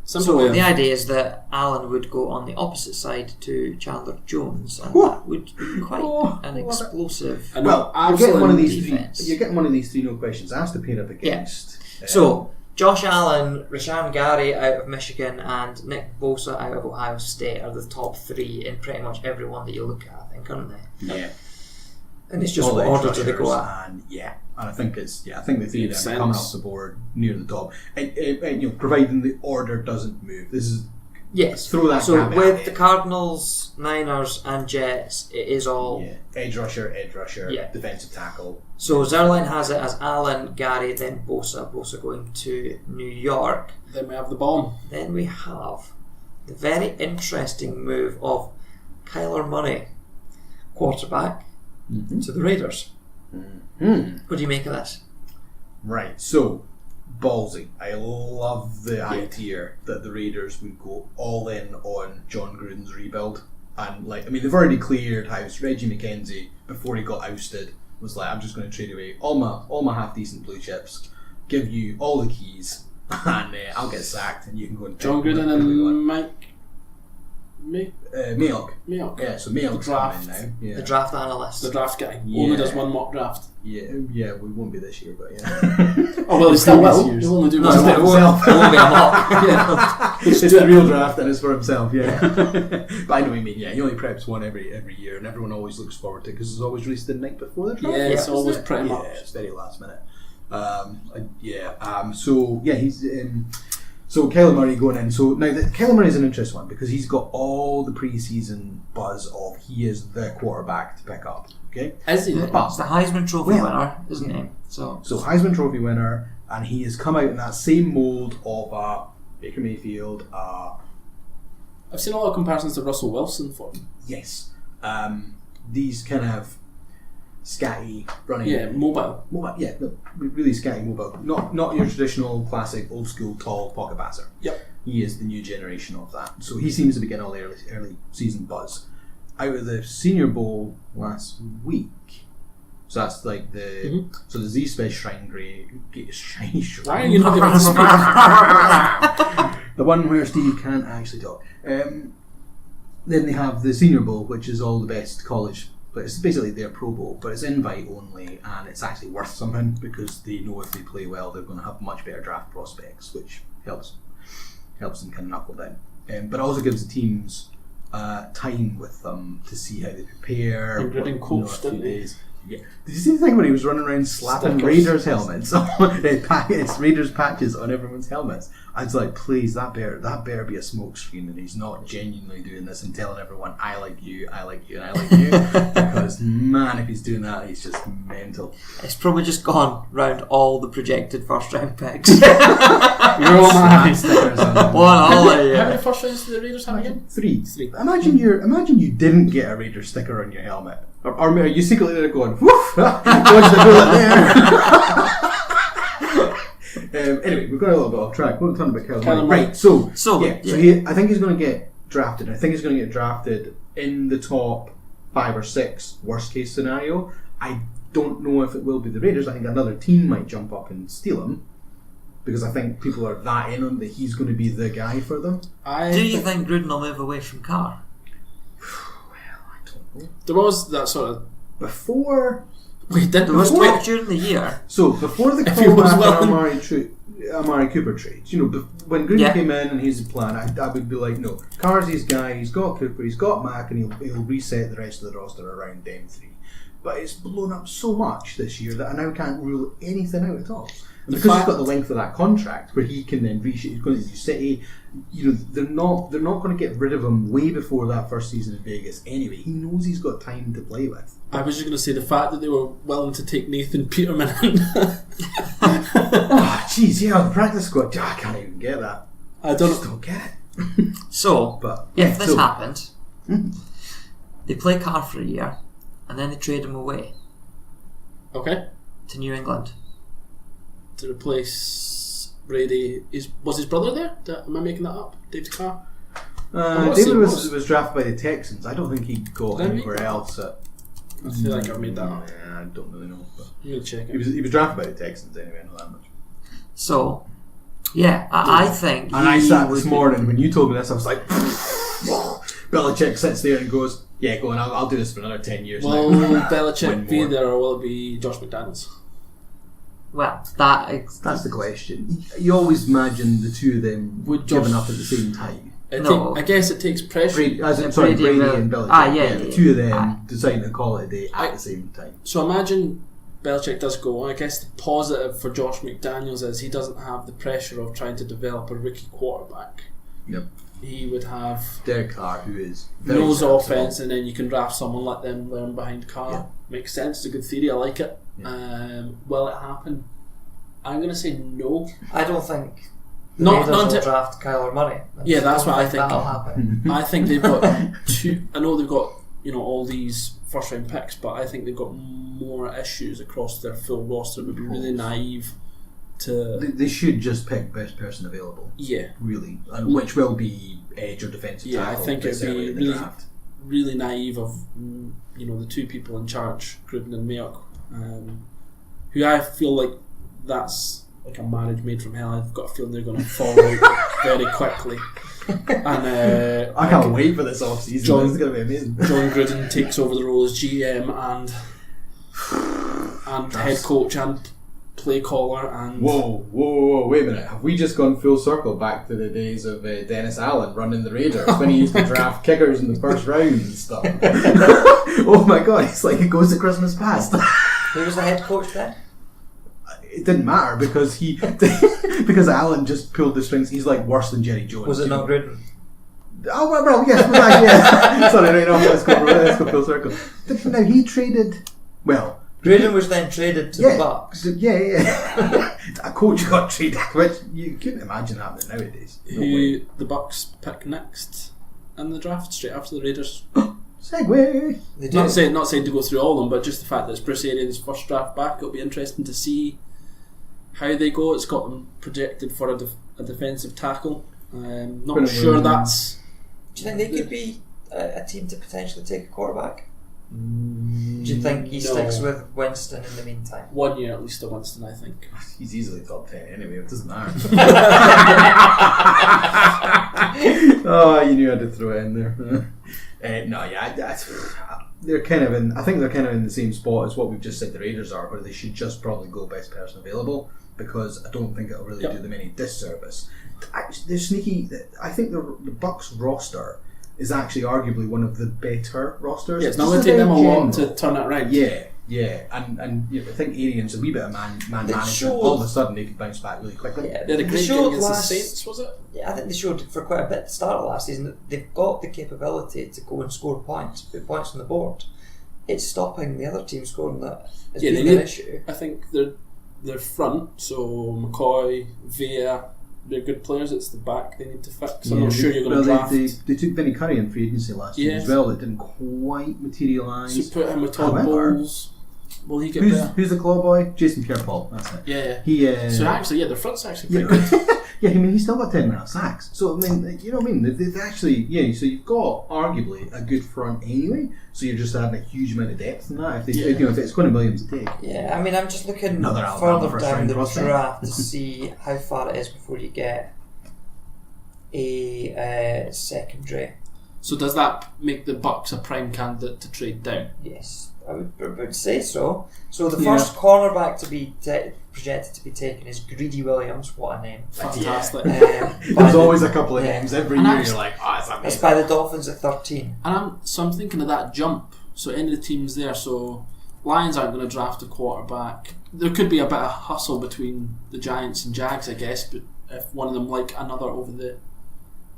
So the idea is that Allen would go on the opposite side to Chandler Jones, and that would be quite an explosive. Well, you're getting one of these defense. You're getting one of these 3 no questions asked to pair up against. Yeah. So Josh Allen, Rashan Gary out of Michigan, and Nick Bosa out of Ohio State are the top 3 in pretty much everyone that you look at, I think, aren't they? Yeah. And it's just what order do they go at? And I think the 3 of them are coming off the board near the top, and providing the order doesn't move. This is throw that. So with the Cardinals, Niners, and Jets, it is all edge rusher, defensive tackle. So Zerline has it as Allen, Gary, then Bosa going to New York. Then we have the bomb. Then we have the very interesting move of Kyler Murray, quarterback, to the Raiders. What do you make of this? Right, so ballsy. I love the idea that the Raiders would go all in on John Gruden's rebuild. And they've already cleared house. Reggie McKenzie, before he got ousted, was like, I'm just going to trade away all my half decent blue chips, give you all the keys, and I'll get sacked, and you can go and John Gruden and Mike Mayock. Yeah, so Mayock's coming in now. Yeah. The draft analyst. The draft guy. Only does one mock draft. Yeah, we won't be this year, but he still will. He'll only do one for himself. It won't be a mock. It's a real draft and it's for himself, But I know what you mean, he only preps one every year, and everyone always looks forward to it because it's always released the night before the draft. Yeah, it's always pretty much. Yeah, it's very last minute. He's... So Kyler Murray going in. So now Kyler Murray is an interesting one because he's got all the pre-season buzz of he is the quarterback to pick up. Okay, is he? It's the Heisman Trophy winner, isn't he? So Heisman Trophy winner, and he has come out in that same mold of Baker Mayfield. I've seen a lot of comparisons to Russell Wilson for him. Yes, these kind of scatty running. Yeah, mobile. Yeah, really scatty mobile. Not your traditional classic old school tall pocket passer. Yep. He is the new generation of that. So he seems to be getting all the early season buzz. Out of the Senior Bowl last week. So that's like the so there's these special shrine. Why are you not giving the one where Steve can't actually talk. Then they have the Senior Bowl, which is all the best college. But it's basically their Pro Bowl, but it's invite only, and it's actually worth something because they know if they play well, they're going to have much better draft prospects, which helps them kind of knuckle down. But also gives the teams time with them to see how they prepare. Including coach, didn't he? Yeah. Did you see the thing when he was running around slapping Raiders helmets? It's Raiders patches on everyone's helmets. I was like, please, that better be a smoke screen, and he's not genuinely doing this and telling everyone, I like you, and I like you. Because man, if he's doing that, he's just mental. It's probably just gone round all the projected first round picks. You're all my stickers on them. How many first rounds do the Raiders have again? 3. Imagine you didn't get a Raider sticker on your helmet. Or you secretly there going, woof! Dodge the bullet there! Anyway, we've got a little bit off track. We're talking about Kyler Murray. Right, so I think he's going to get drafted. I think he's going to get drafted in the top 5 or 6, worst case scenario. I don't know if it will be the Raiders. I think another team might jump up and steal him. because I think people are that in on that he's going to be the guy for them. Do you think Gruden will move away from Carr? Well, I don't know. There was that sort of before. There was talk during the year. So before the Amari Cooper trades, when Gruden came in and he's the plan, I would be like, no, Carr's his guy. He's got Cooper, he's got Mack, and he'll reset the rest of the roster around them three. But it's blown up so much this year that I now can't rule anything out at all. And because he's got the length of that contract, where he can then reshape, he's going to New City. They're not going to get rid of him way before that first season in Vegas. Anyway, he knows he's got time to play with. I was just going to say the fact that they were willing to take Nathan Peterman in. Jeez, the practice squad. I can't even get that. I just don't get it. If this happened, they play Carr for a year, and then they trade him away. Okay. To New England. To replace Brady. Was his brother there? Am I making that up? David Carr? David was drafted by the Texans. I don't think he got anywhere else. I feel like I've made that up. I don't really know. But I'm going to check it. He was drafted by the Texans anyway, I know that much. So, I think. And I sat this morning when you told me this, I was like, Belichick sits there and goes, yeah, go on, I'll do this for another 10 years. Will Belichick be there, or will it be Josh McDaniels? Well, that's the question. You always imagine the two of them giving up at the same time. I guess it takes pressure. Brady and Belichick. The two of them deciding to call it a day at the same time. So imagine Belichick does go. I guess the positive for Josh McDaniels is he doesn't have the pressure of trying to develop a rookie quarterback. Yep. He would have Derek Carr, who is knows offense, and then you can draft someone, let them learn behind Carr. Yeah. Makes sense. It's a good theory. I like it. Yeah. Will it happen? I'm going to say no. I don't think. Not to draft Kyler Murray. That's what I think. That'll happen. I think they've got two. I know they've got all these first round picks, but I think they've got more issues across their full roster. It would be really naive to. They should just pick best person available. Yeah, really, and which will be edge or defensive tackle. Yeah, I think it'd be really naive of the two people in charge, Gruden and Mayock, who I feel like that's like a marriage made from hell. I've got a feeling they're going to fall out very quickly. And I can't wait for this off season. This is going to be amazing. John Gruden takes over the role as GM and head coach and play caller. And whoa! Wait a minute. Have we just gone full circle back to the days of Dennis Allen running the Raiders when he used to draft kickers in the first round and stuff? Oh my God! It's like it goes to Christmas past. Who was the head coach then? It didn't matter because because Allen just pulled the strings. He's like worse than Jerry Jones. Was it not Gruden? Oh well, yes. Yeah. Sorry, right now let's go full circle. Now he traded. Well, Gruden was then traded to the Bucks. Yeah. A coach got traded, which you couldn't imagine happening nowadays. Who the Bucks pick next in the draft, straight after the Raiders. Segue. Not saying to go through all of them, but just the fact that it's Bruce Arians' first draft back. It'll be interesting to see how they go. It's got them projected for a defensive tackle. Not sure that's. Do you think they could be a team to potentially take a quarterback? Do you think he sticks with Winston in the meantime? 1 year at least to Winston, I think. He's easily top 10 anyway, it doesn't matter. Oh, you knew I had to throw it in there. They're kind of in. I think they're kind of in the same spot as what we've just said the Raiders are, where they should just probably go best person available, because I don't think it'll really do them any disservice. They're sneaky. I think the Bucks roster is actually arguably one of the better rosters. Yeah, it's not going to take them a lot to turn it around. Yeah, and I think Arians a wee bit of man management. All of a sudden, they could bounce back really quickly. Yeah, they had a great game against the Saints, was it? Yeah, I think they showed for quite a bit at the start of last season that they've got the capability to go and score points, put points on the board. It's stopping the other team scoring that is being an issue. I think they're front, so McCoy, Vea, they're good players. It's the back they need to fix. I'm not sure you're going to draft. They took Vinny Curry in free agency last year as well. That didn't quite materialise. So put him with Todd Bowles. Will he get who's the claw boy? Jason Pierre-Paul. That's it. Yeah. He. So actually, the front's actually pretty good. Yeah, I mean, he's still got 10-minute sacks. So, I mean, you know what I mean? They've actually, so you've got arguably a good front anyway, so you're just adding a huge amount of depth in that. If it's going to Williams to take. Yeah, I mean, I'm just looking further down the draft to see how far it is before you get a secondary. So does that make the Bucks a prime candidate to trade down? Yes, I would say so. So the first cornerback to be projected to be taken is Greedy Williams. What a name! Fantastic. There's always a couple of names every year. You're like, it's amazing. It's by the Dolphins at 13. And I'm thinking of that jump. So any of the teams there. So Lions aren't going to draft a quarterback. There could be a bit of hustle between the Giants and Jags, I guess. But if one of them like another over the,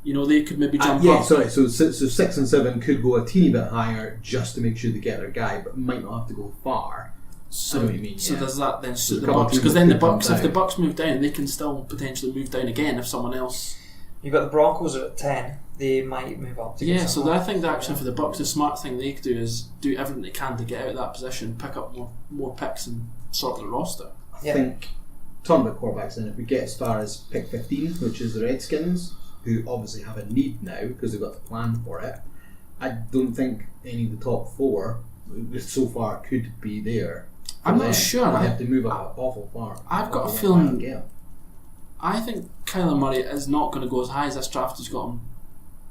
they could maybe jump up. So 6 and 7 could go a teeny bit higher just to make sure they get their guy, but might not have to go far. So, I know what you mean, so does that then suit the couple Bucks? Because then the Bucks, if the Bucks move down, they can still potentially move down again if someone else. You've got the Broncos at 10. They might move up to get so I think that actually for the Bucks, the smart thing they could do is do everything they can to get out of that position, pick up more picks and sort the roster. I think, talking about quarterbacks, then if we get as far as pick 15, which is the Redskins, who obviously have a need now because they've got the plan for it, I don't think any of the top 4 so far could be there. I'm not sure. They have to move up awful far. I've got a feeling. I think Kyler Murray is not going to go as high as this draft has got him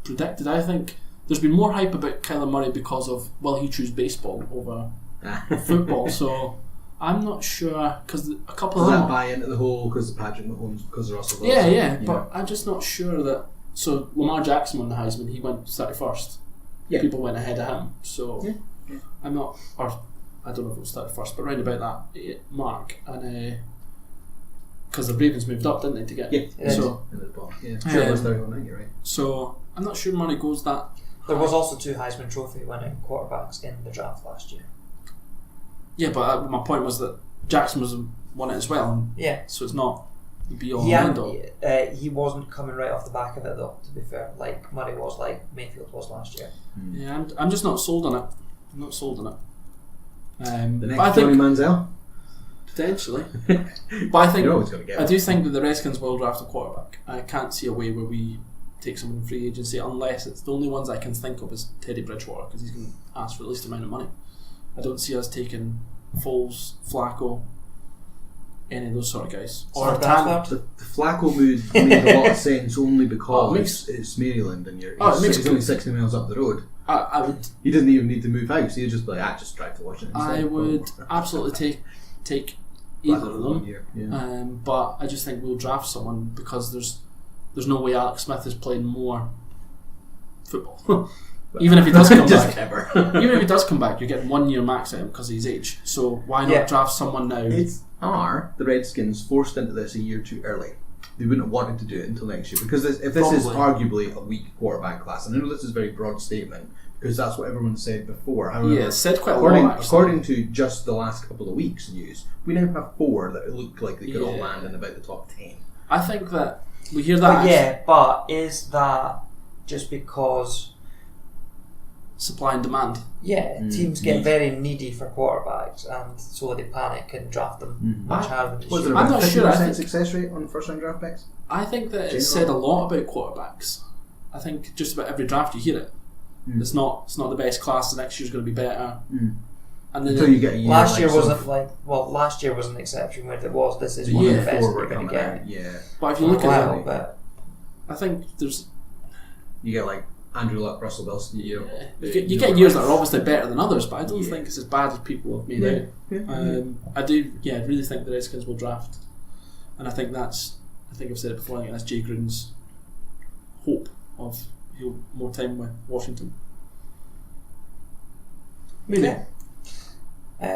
predicted. I think there's been more hype about Kyler Murray because of he choose baseball over football. So I'm not sure because a couple of them buy into the whole because of Patrick Mahomes, because of Russell Wilson. But I'm just not sure that. So Lamar Jackson won the Heisman. He went 31st. Yeah. People went ahead of him. So I'm not. Or I don't know if it was 31st, but round about that mark. And because the Ravens moved up, didn't they, to get so you're right. So I'm not sure Murray goes that. There was also 2 Heisman Trophy winning quarterbacks in the draft last year. Yeah, but my point was that Jackson won it as well. Yeah. So it's not the be all and end all. He wasn't coming right off the back of it though, to be fair. Like Murray was, like Mayfield was last year. Yeah, I'm just not sold on it. I'm not sold on it. The next Johnny Manziel? Potentially. But I think I do think that the Redskins will draft a quarterback. I can't see a way where we take someone in free agency unless it's the only ones I can think of is Teddy Bridgewater because he's going to ask for the least amount of money. I don't see us taking Foles, Flacco, any of those sort of guys. Or the Flacco move made a lot of sense only because it's Maryland and he's only 60 miles up the road. I would. He doesn't even need to move house. He'd just be like, just drive to Washington. I would absolutely take either of them. But I just think we'll draft someone because there's no way Alex Smith is playing more football. Even if he does come back, even if he does come back, you're getting 1 year max out of him because of his age. So why not draft someone now? Are the Redskins forced into this a year too early? They wouldn't have wanted to do it until next year because if this is arguably a weak quarterback class, and I know this is a very broad statement because that's what everyone said before. However, said quite a lot. According to just the last couple of weeks' news, we now have 4 that look like they could all land in about the top 10. I think that we hear that. But is that just because supply and demand? Teams get very needy for quarterbacks, and so they panic and draft them much higher than they should. I'm not sure. Success rate on first round draft picks. I think that it's said a lot about quarterbacks. I think just about every draft you hear it. It's not the best class. The next year's going to be better. And then until you get a year. Last year last year was an exception where it was. This is one of the best we're going to get. But if you look at it, I think there's. You get like Andrew Luck, Russell Wilson. You get years that are obviously better than others, but I don't think it's as bad as people have made out. I do. I really think the Redskins will draft, and I think I've said it before. I think that's Jay Gruden's hope of more time with Washington. Maybe. Do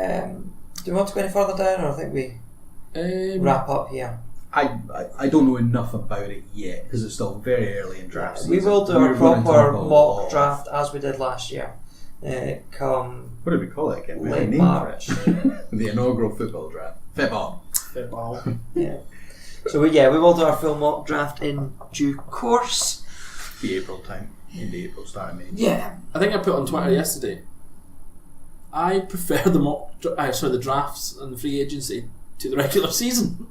you want to go any further down, or I think we wrap up here? I don't know enough about it yet because it's still very early in draft season. We will do our proper mock draft as we did last year. Come what did we call it again? Late March. The inaugural football draft. Fitball. Yeah. So we will do our full mock draft in due course. The April time. In the April start of May. Yeah. I think I put on Twitter yesterday. I prefer the drafts and the free agency to the regular season.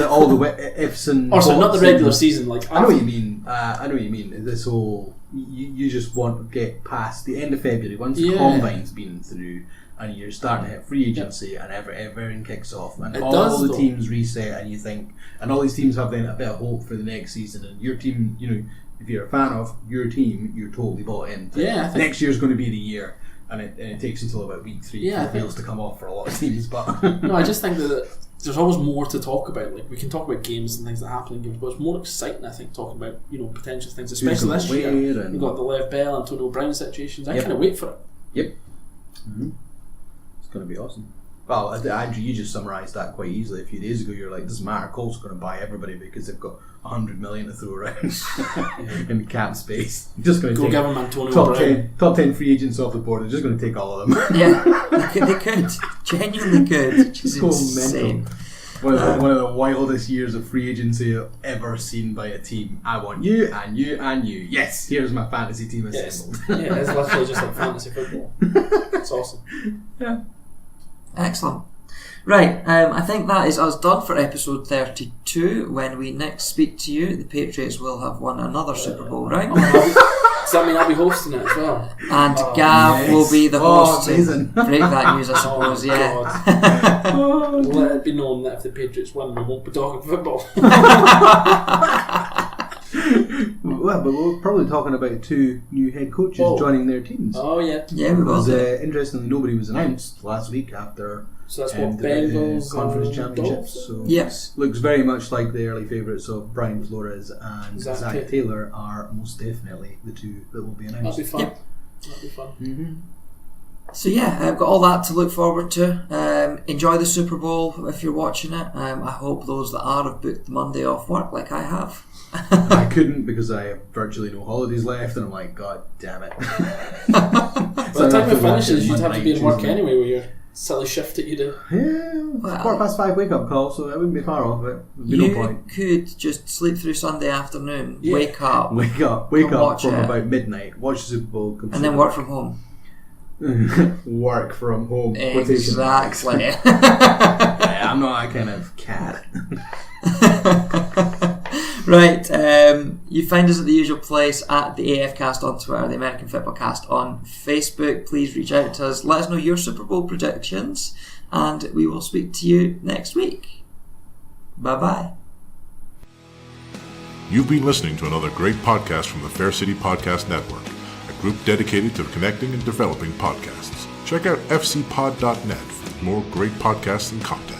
All the ifs and not the regular season. Like I know what you mean. I know what you mean. This whole you just want to get past the end of February once the combine's been through. And you're starting to hit free agency, and everything kicks off, and all the teams reset, and you think, and all these teams have then a bit of hope for the next season. And your team, if you're a fan of your team, you're totally bought in. Yeah, next year's going to be the year, and it takes until about week 3 for the wheels to come off for a lot of teams. But no, I just think that there's always more to talk about. Like we can talk about games and things that happen in games, but it's more exciting, I think, talking about potential things, especially this year. We've got the Lev Bell, Antonio Brown situations. I kind of wait for it. Yep. Mm-hmm. Going to be awesome. Well, Andrew, you just summarised that quite easily. A few days ago, you're like, doesn't matter, Colts are going to buy everybody because they've got 100 million to throw around in cap space. Just going to take give them Antonio top 10 free agents off the board. They're just going to take all of them. Yeah, they could. Genuinely could. Just go mental. One of the wildest years of free agency ever seen by a team. I want you and you and you. Yes, here's my fantasy team assembled. Yeah, it's literally just like fantasy football. It's awesome. Yeah. Excellent. Right, I think that is us done for episode 32. When we next speak to you, the Patriots will have won another Super Bowl, right? Does that mean I'll be hosting it as well? And Gav will be the host to amazing. break that news, I suppose, Let it be known that if the Patriots win, we won't be talking football. Well, but we're probably talking about 2 new head coaches joining their teams. Oh, yeah. Yeah, we will. Interestingly, nobody was announced last week after so that's what Bengals conference championships. So yes, looks very much like the early favourites of Brian Flores and Zach Taylor are most definitely the 2 that will be announced. That'll be fun. Yep. That'll be fun. Mm-hmm. So yeah, I've got all that to look forward to. Enjoy the Super Bowl if you're watching it. I hope those that are have booked the Monday off work like I have. I couldn't because I have virtually no holidays left, and I'm like, God damn it. By the time it finishes, you'd have to be in work anyway with your silly shift that you do. Yeah, it's 5:15 wake up call, so I wouldn't be far off it. There'd be no point. You could just sleep through Sunday afternoon, wake up from about midnight, watch the Super Bowl, and then work from home. Work from home. Exactly. Yeah, I'm not that kind of cat. Right, you find us at the usual place at the AF Cast on Twitter, the American Fitbaw Cast on Facebook. Please reach out to us, let us know your Super Bowl predictions, and we will speak to you next week. Bye bye. You've been listening to another great podcast from the Fair City Podcast Network, a group dedicated to connecting and developing podcasts. Check out fcpod.net for more great podcasts and content.